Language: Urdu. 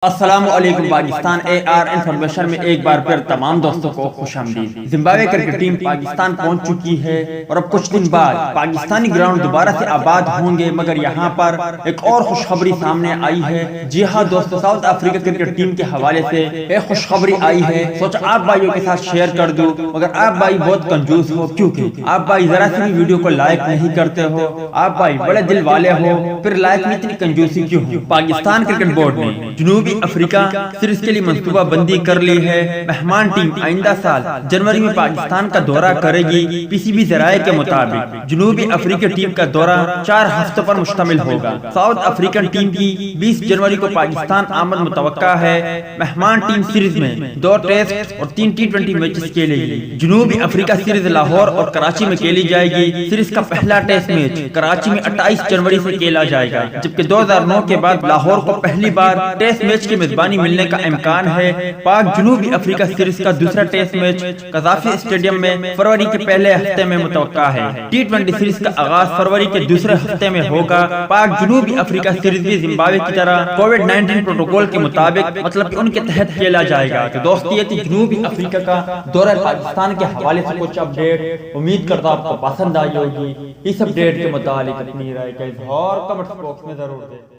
السلام علیکم پاکستان اے آر انفارمیشن میں ایک بار پھر تمام دوستوں کو خوش آمدید۔ زمبابوے کرکٹ ٹیم پاکستان پہنچ چکی ہے اور اب کچھ دن بعد پاکستانی گراؤنڈ دوبارہ سے آباد ہوں گے، مگر یہاں پر ایک اور خوشخبری سامنے آئی ہے۔ جی ہاں دوستو، ساؤتھ افریقہ کرکٹ ٹیم کے حوالے سے ایک خوشخبری آئی ہے، سوچا آپ بھائیوں کے ساتھ شیئر کر دوں، مگر آپ بھائی بہت کنجوس ہو، کیونکہ آپ بھائی ذرا سی بھی ویڈیو کو لائک نہیں کرتے ہو۔ آپ بھائی بڑے دل والے ہو، پھر لائک میں اتنی کنجوسی کیوں ہو؟ پاکستان کرکٹ بورڈ نے جنوبی افریقہ سیریز کے لیے منصوبہ بندی کر لی ہے۔ مہمان ٹیم آئندہ سال جنوری میں پاکستان کا دورہ کرے گی۔ پی سی بی ذرائع کے مطابق جنوبی افریقہ ٹیم کا دورہ 4 ہفتوں پر مشتمل ہوگا۔ ساؤتھ افریقن ٹیم کی 20 جنوری کو پاکستان آمد متوقع ہے۔ مہمان ٹیم سیریز میں 2 ٹیسٹ اور 3 T20 میچز کھیلے گی۔ جنوبی افریقہ سیریز لاہور اور کراچی میں کھیلی جائے گی۔ سیریز کا پہلا ٹیسٹ میچ کراچی میں 28 جنوری سے کھیلا جائے گا، جبکہ 2009 کے بعد لاہور کو پہلی بار ٹیسٹ میچ کی میزبانی ملنے کا امکان ہے۔ پاک جنوبی افریقہ سیریز کا دوسرا ٹیسٹ میچ قذافی اسٹیڈیم میں فروری کے پہلے ہفتے میں متوقع ہے۔ T20 سیریز کا آغاز فروری کے دوسرے ہفتے میں ہوگا۔ پاک جنوبی افریقہ سیریز بھی زمبابوے کی طرح کووڈ-19 پروٹوکول کے مطابق مطلب کہ ان کے تحت کھیلا جائے گا۔ تو دوست یہ تھی جنوبی افریقہ کا دورہ پاکستان کے حوالے سے کچھ اپڈیٹ، امید کرتا ہوں آپ کو پسند آئی ہوگی۔ اس اپڈیٹ کے متعلق اپنی رائے کا اظہار کمنٹ باکس میں ضرور دیں۔